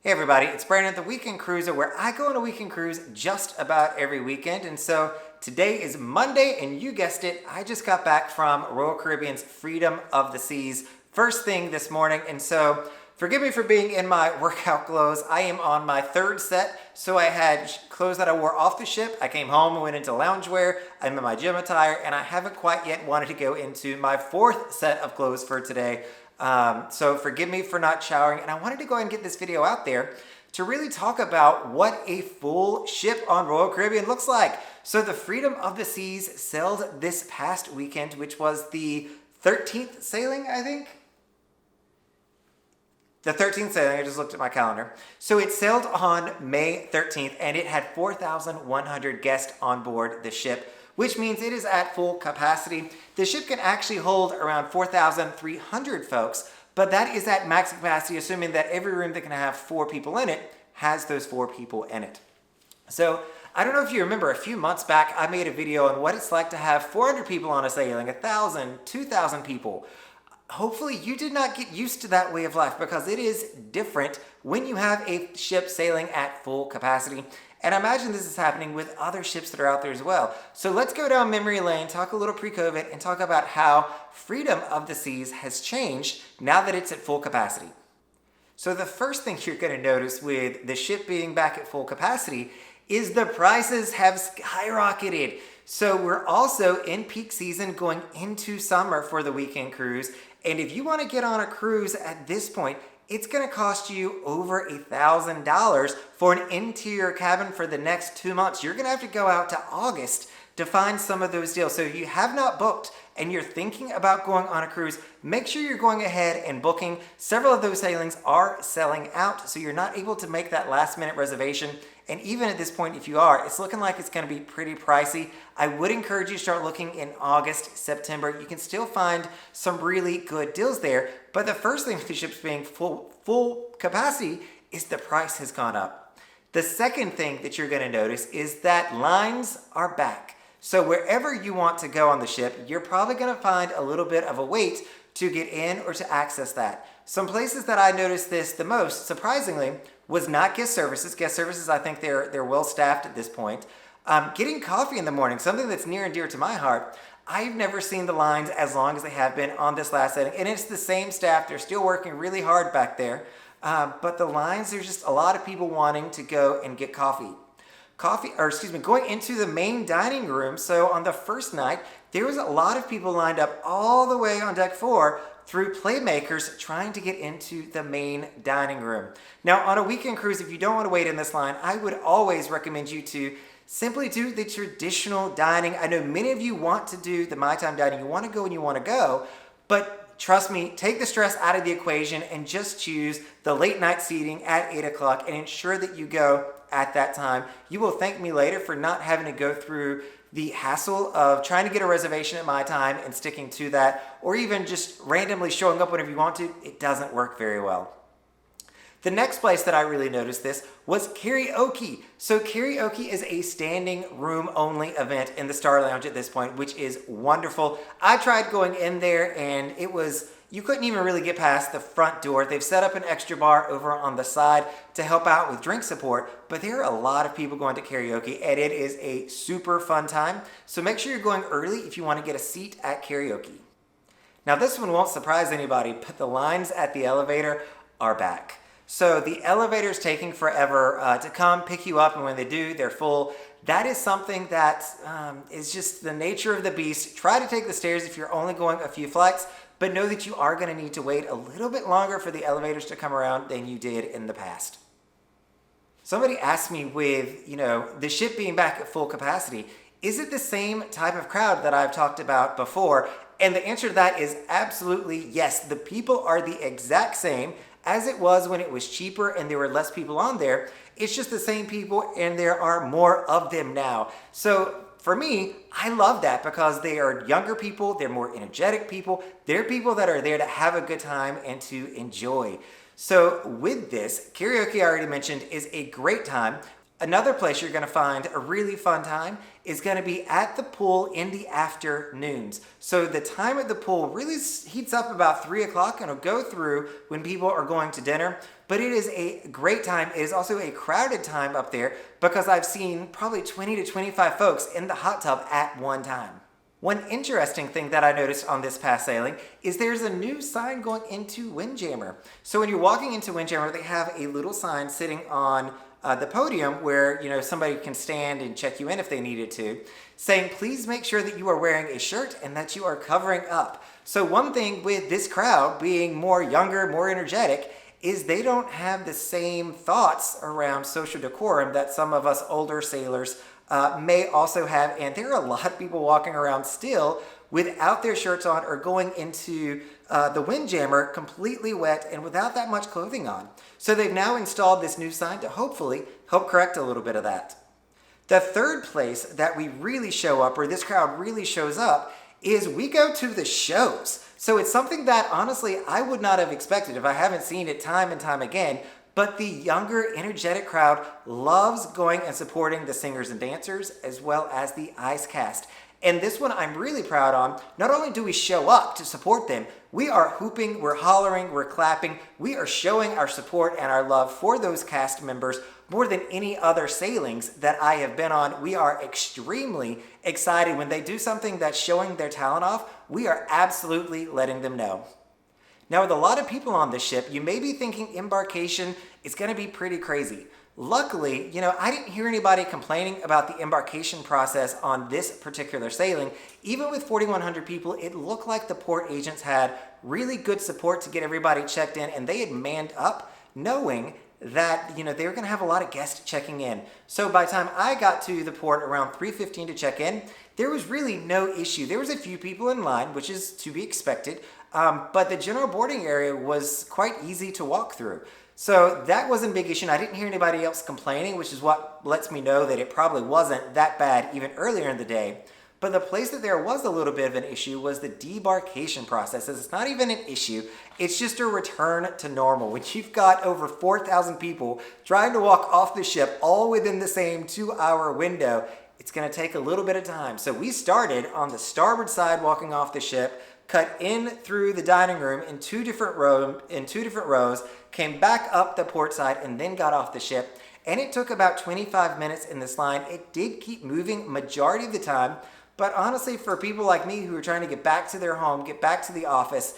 Hey everybody, it's Brandon, the Weekend Cruiser, where I go on a weekend cruise just about every weekend. And so today is Monday, and you guessed it, I just got back from Royal Caribbean's Freedom of the Seas first thing this morning. And so forgive me for being in my workout clothes. I am on my third set. So I had clothes that I wore off the ship. I came home and went into loungewear. I'm in my gym attire, and I haven't quite yet wanted to go into my fourth set of clothes for today. So forgive me for not showering, and I wanted to go ahead and get this video out there to really talk about what a full ship on Royal Caribbean looks like. So the Freedom of the Seas sailed this past weekend, which was the 13th sailing, I think? The 13th sailing, I just looked at my calendar. So it sailed on May 13th, and it had 4,100 guests on board the ship, which means it is at full capacity. The ship can actually hold around 4,300 folks, but that is at max capacity, assuming that every room that can have 4 people in it has those 4 people in it. So I don't know if you remember, a few months back, I made a video on what it's like to have 400 people on a sailing, 1,000, 2,000 people. Hopefully you did not get used to that way of life, because it is different when you have a ship sailing at full capacity. And I imagine this is happening with other ships that are out there as well. So let's go down memory lane, talk a little pre-COVID, and talk about how Freedom of the Seas has changed now that it's at full capacity. So the first thing you're going to notice with the ship being back at full capacity is the prices have skyrocketed. So we're also in peak season going into summer for the weekend cruise. And if you want to get on a cruise at this point, it's going to cost you over $1,000 for an interior cabin for the next 2 months. You're going to have to go out to August to find some of those deals. So if you have not booked and you're thinking about going on a cruise, make sure you're going ahead and booking. Several of those sailings are selling out, so you're not able to make that last minute reservation. And even at this point, if you are, it's looking like it's going to be pretty pricey. I would encourage you to start looking in August, September. You can still find some really good deals there. But the first thing with the ships being full capacity is the price has gone up. The second thing that you're going to notice is that lines are back. So wherever you want to go on the ship, you're probably going to find a little bit of a wait to get in or to access that. Some places that I noticed this the most, surprisingly, was not guest services. Guest services, I think they're well staffed at this point. Getting coffee in the morning, something that's near and dear to my heart. I've never seen the lines as long as they have been on this last setting, and it's the same staff. They're still working really hard back there. But the lines, there's just a lot of people wanting to go and get coffee. Going into the main dining room. So on the first night, there was a lot of people lined up all the way on deck 4 through Playmakers trying to get into the main dining room. Now, on a weekend cruise, if you don't want to wait in this line, I would always recommend you to simply do the traditional dining. I know many of you want to do the My Time dining. You want to go and you want to go, but trust me, take the stress out of the equation and just choose the late night seating at 8 o'clock and ensure that you go at that time. You will thank me later for not having to go through the hassle of trying to get a reservation at My Time and sticking to that, or even just randomly showing up whenever you want to. It doesn't work very well. The next place that I really noticed this was karaoke. So karaoke is a standing room only event in the Star Lounge at this point, which is wonderful. I tried going in there and you couldn't even really get past the front door. They've set up an extra bar over on the side to help out with drink support, but there are a lot of people going to karaoke, and it is a super fun time. So make sure you're going early if you want to get a seat at karaoke. Now this one won't surprise anybody, but the lines at the elevator are back. So the elevator's taking forever to come pick you up, and when they do, they're full. That is something that is just the nature of the beast. Try to take the stairs if you're only going a few flights, but know that you are going to need to wait a little bit longer for the elevators to come around than you did in the past. Somebody asked me, with the ship being back at full capacity, is it the same type of crowd that I've talked about before? And the answer to that is absolutely yes. The people are the exact same as it was when it was cheaper and there were less people on there. It's just the same people, and there are more of them now. So for me, I love that, because they are younger people, they're more energetic people, they're people that are there to have a good time and to enjoy. So with this, karaoke, I already mentioned, is a great time. Another place you're going to find a really fun time is going to be at the pool in the afternoons. So the time at the pool really heats up about 3 o'clock and it'll go through when people are going to dinner. But it is a great time. It is also a crowded time up there because I've seen probably 20 to 25 folks in the hot tub at one time. One interesting thing that I noticed on this past sailing is there's a new sign going into Windjammer. So when you're walking into Windjammer, they have a little sign sitting on the podium where somebody can stand and check you in if they needed to, saying please make sure that you are wearing a shirt and that you are covering up. So one thing with this crowd being more younger, more energetic, is they don't have the same thoughts around social decorum that some of us older sailors may also have. And there are a lot of people walking around still without their shirts on or going into the Windjammer completely wet and without that much clothing on. So they've now installed this new sign to hopefully help correct a little bit of that. The third place that we really show up, or this crowd really shows up, is we go to the shows. So it's something that honestly I would not have expected if I haven't seen it time and time again. But the younger, energetic crowd loves going and supporting the singers and dancers as well as the ice cast. And this one I'm really proud on. Not only do we show up to support them, we are hooping, we're hollering, we're clapping. We are showing our support and our love for those cast members more than any other sailings that I have been on. We are extremely excited when they do something that's showing their talent off. We are absolutely letting them know. Now, with a lot of people on this ship, you may be thinking embarkation is going to be pretty crazy. Luckily, I didn't hear anybody complaining about the embarkation process on this particular sailing. Even with 4,100 people, it looked like the port agents had really good support to get everybody checked in, and they had manned up knowing that they were going to have a lot of guests checking in. So by the time I got to the port around 3:15 to check in, there was really no issue. There was a few people in line, which is to be expected, but the general boarding area was quite easy to walk through. So that wasn't a big issue. And I didn't hear anybody else complaining, which is what lets me know that it probably wasn't that bad even earlier in the day. But the place that there was a little bit of an issue was the debarkation process. It's not even an issue. It's just a return to normal. When you've got over 4,000 people trying to walk off the ship all within the same 2-hour window, it's going to take a little bit of time. So we started on the starboard side walking off the ship, cut in through the dining room in two different rows, came back up the port side, and then got off the ship. And it took about 25 minutes in this line. It did keep moving majority of the time, but honestly, for people like me who are trying to get back to their home, get back to the office,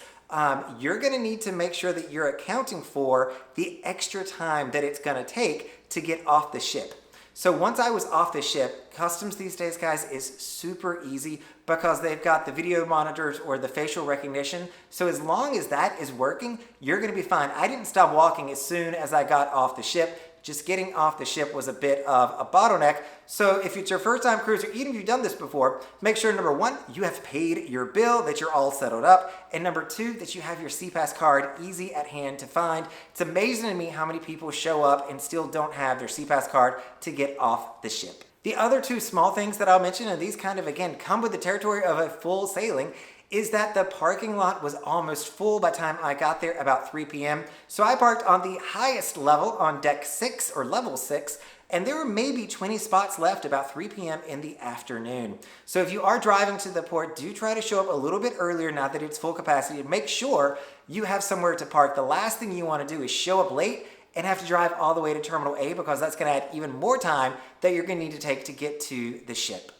you're going to need to make sure that you're accounting for the extra time that it's going to take to get off the ship. So once I was off the ship, customs these days, guys, is super easy because they've got the video monitors or the facial recognition. So as long as that is working, you're going to be fine. I didn't stop walking as soon as I got off the ship. Just getting off the ship was a bit of a bottleneck. So if it's your first time cruiser, even if you've done this before, make sure number one, you have paid your bill, that you're all settled up. And number two, that you have your SeaPass card easy at hand to find. It's amazing to me how many people show up and still don't have their SeaPass card to get off the ship. The other two small things that I'll mention, and these kind of, again, come with the territory of a full sailing, is that the parking lot was almost full by the time I got there about 3 p.m. So I parked on the highest level on deck 6 or level 6, and there were maybe 20 spots left about 3 p.m. in the afternoon. So if you are driving to the port, do try to show up a little bit earlier now that it's full capacity and make sure you have somewhere to park. The last thing you want to do is show up late and have to drive all the way to Terminal A because that's going to add even more time that you're going to need to take to get to the ship.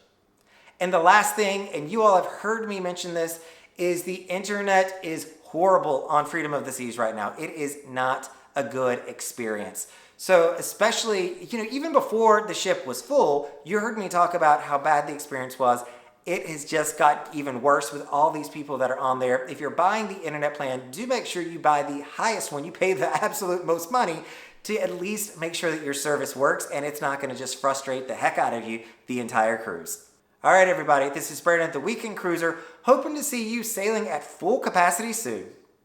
And the last thing, and you all have heard me mention this, is the internet is horrible on Freedom of the Seas right now. It is not a good experience. So especially, even before the ship was full, you heard me talk about how bad the experience was. It has just got even worse with all these people that are on there. If you're buying the internet plan, do make sure you buy the highest one. You pay the absolute most money to at least make sure that your service works and it's not going to just frustrate the heck out of you the entire cruise. All right, everybody, this is Brandon, the Weekend Cruiser, hoping to see you sailing at full capacity soon.